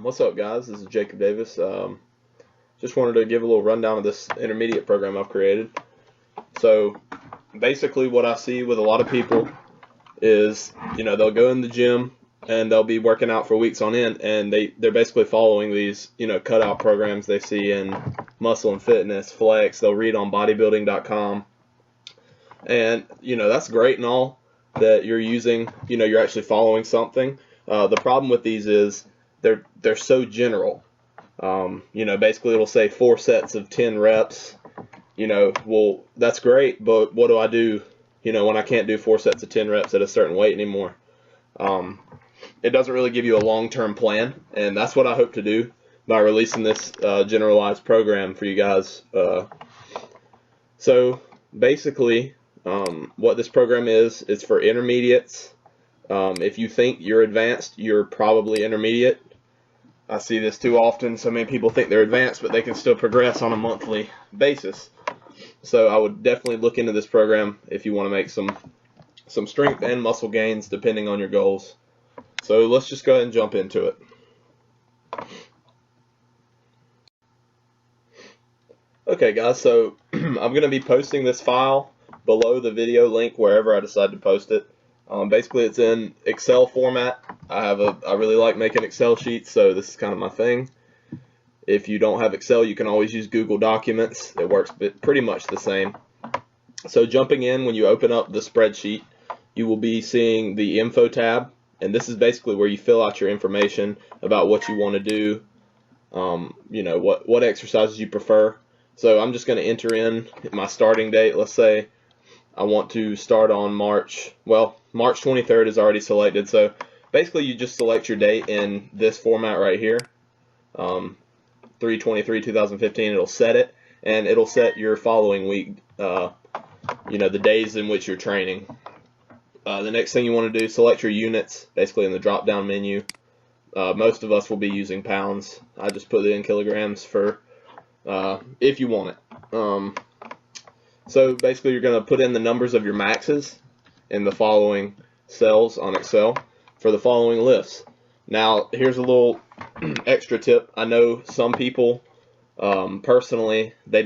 What's up, guys? This is Jacob Davis. Just wanted to give a little rundown of this intermediate program I've created. So basically what I see with a lot of people is, they'll go in the gym and they'll be working out for weeks on end, and they're basically following these, cutout programs they see in Muscle and Fitness, Flex. They'll read on bodybuilding.com. And, that's great and all that you're using, you're actually following something. The problem with these is they're so general. Basically it'll say 4 sets of 10 reps. Well, that's great, but what do I do, when I can't do 4 sets of 10 reps at a certain weight anymore? It doesn't really give you a long-term plan, and that's what I hope to do by releasing this generalized program for you guys. So basically, what this program is, it's for intermediates. If you think you're advanced, you're probably intermediate. I see this too often. So many people think they're advanced, but they can still progress on a monthly basis. So I would definitely look into this program if you want to make some strength and muscle gains depending on your goals. So let's just go ahead and jump into it. Okay, guys, so I'm going to be posting this file below the video link wherever I decide to post it. Basically, it's in Excel format. I really like making Excel sheets, so this is kind of my thing. If you don't have Excel, you can always use Google Documents. It works pretty much the same. So jumping in, when you open up the spreadsheet, you will be seeing the Info tab, and this is basically where you fill out your information about what you want to do, what exercises you prefer. So I'm just going to enter in my starting date. Let's say I want to start on March 23rd is already selected. So basically you just select your date in this format right here, 3/23/2015. It'll set it, and it'll set your following week, the days in which you're training. The next thing you want to do, select your units, basically in the drop down menu. Most of us will be using pounds. I just put it in kilograms for if you want it. So basically you're going to put in the numbers of your maxes in the following cells on Excel for the following lifts. Now here's a little extra tip. I know some people personally, they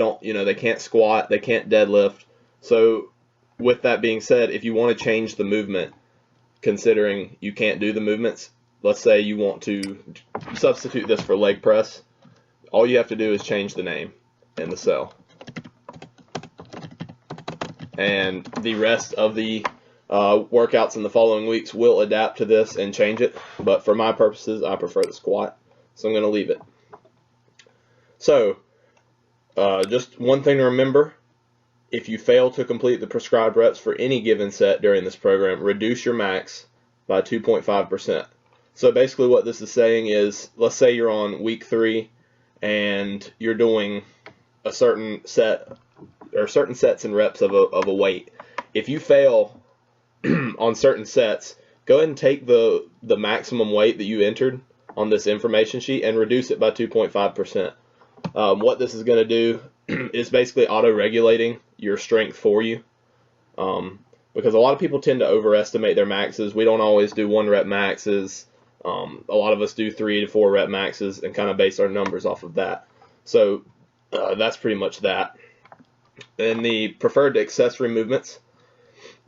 can't squat, they can't deadlift. So with that being said, if you want to change the movement, considering you can't do the movements, let's say you want to substitute this for leg press, all you have to do is change the name in the cell. And the rest of the workouts in the following weeks will adapt to this and change it. But for my purposes, I prefer the squat, so I'm going to leave it. So, just one thing to remember: if you fail to complete the prescribed reps for any given set during this program, reduce your max by 2.5%. So basically what this is saying is, let's say you're on week 3 and you're doing a certain set or certain sets and reps of a weight. If you fail on certain sets, go ahead and take the maximum weight that you entered on this information sheet and reduce it by 2.5%. What this is going to do is basically auto-regulating your strength for you, because a lot of people tend to overestimate their maxes. We don't always do 1 rep maxes. A lot of us do 3 to 4 rep maxes and kind of base our numbers off of that. So that's pretty much that. In the preferred accessory movements,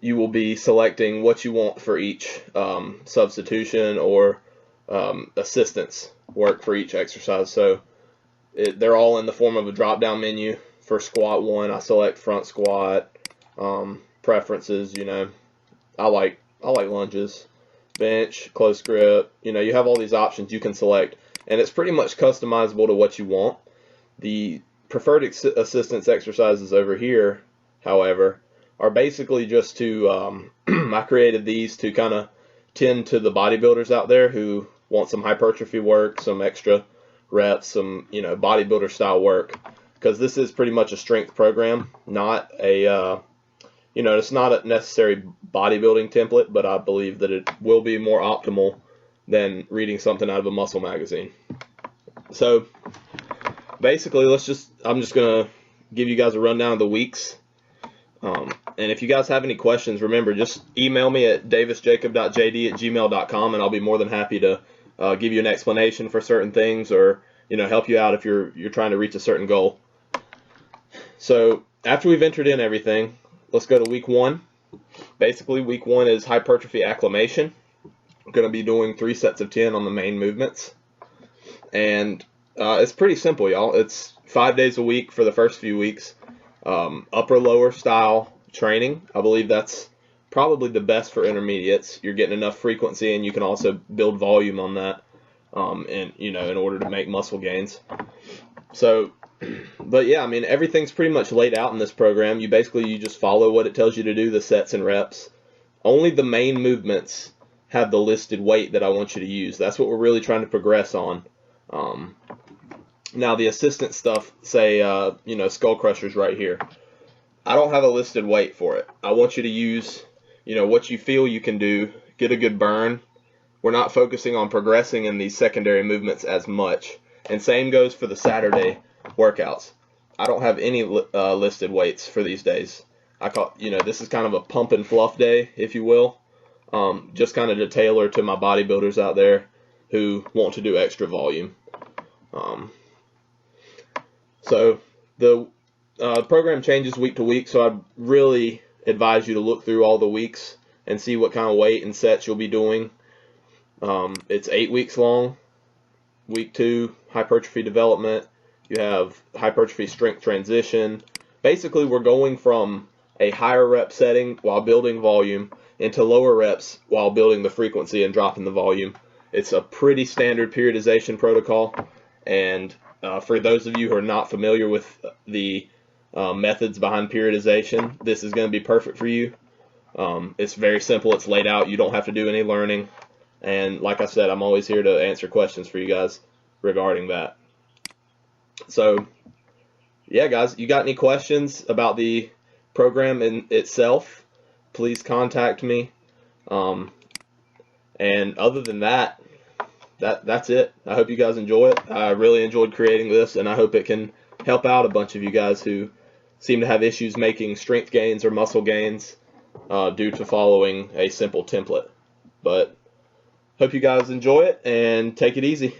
you will be selecting what you want for each substitution or assistance work for each exercise. So they're all in the form of a drop-down menu. For squat 1, I select front squat. Preferences, I like lunges. Bench, close grip. You have all these options you can select, and it's pretty much customizable to what you want. The preferred assistance exercises over here, however, are basically just to, I created these to kind of tend to the bodybuilders out there who want some hypertrophy work, some extra reps, some, bodybuilder style work, because this is pretty much a strength program, not a, it's not a necessary bodybuilding template, but I believe that it will be more optimal than reading something out of a muscle magazine. So basically, I'm just going to give you guys a rundown of the weeks. And if you guys have any questions, remember, just email me at Davisjakob.jd@gmail.com, and I'll be more than happy to give you an explanation for certain things, or help you out if you're trying to reach a certain goal. So after we've entered in everything, let's go to week 1. Basically, week 1 is hypertrophy acclimation. We're going to be doing 3 sets of 10 on the main movements. And it's pretty simple, y'all. It's 5 days a week for the first few weeks. Upper-lower style training. I believe that's probably the best for intermediates. You're getting enough frequency, and you can also build volume on that, in order to make muscle gains. So, but yeah, I mean, everything's pretty much laid out in this program. You just follow what it tells you to do, the sets and reps. Only the main movements have the listed weight that I want you to use. That's what we're really trying to progress on. Now the assistant stuff, say, skull crushers right here. I don't have a listed weight for it. I want you to use, what you feel you can do, get a good burn. We're not focusing on progressing in these secondary movements as much. And same goes for the Saturday workouts. I don't have any listed weights for these days. This is kind of a pump and fluff day, if you will. Just kind of to tailor to my bodybuilders out there who want to do extra volume. So the program changes week to week, so I'd really advise you to look through all the weeks and see what kind of weight and sets you'll be doing. It's 8 weeks long. Week 2, hypertrophy development. You have hypertrophy strength transition. Basically, we're going from a higher rep setting while building volume into lower reps while building the frequency and dropping the volume. It's a pretty standard periodization protocol, and for those of you who are not familiar with the methods behind periodization, this is going to be perfect for you. It's very simple. It's laid out. You don't have to do any learning. And like I said, I'm always here to answer questions for you guys regarding that. So, yeah, guys, you got any questions about the program in itself, please contact me. And other than that, that's it. I hope you guys enjoy it. I really enjoyed creating this, and I hope it can help out a bunch of you guys who seem to have issues making strength gains or muscle gains due to following a simple template. But hope you guys enjoy it and take it easy.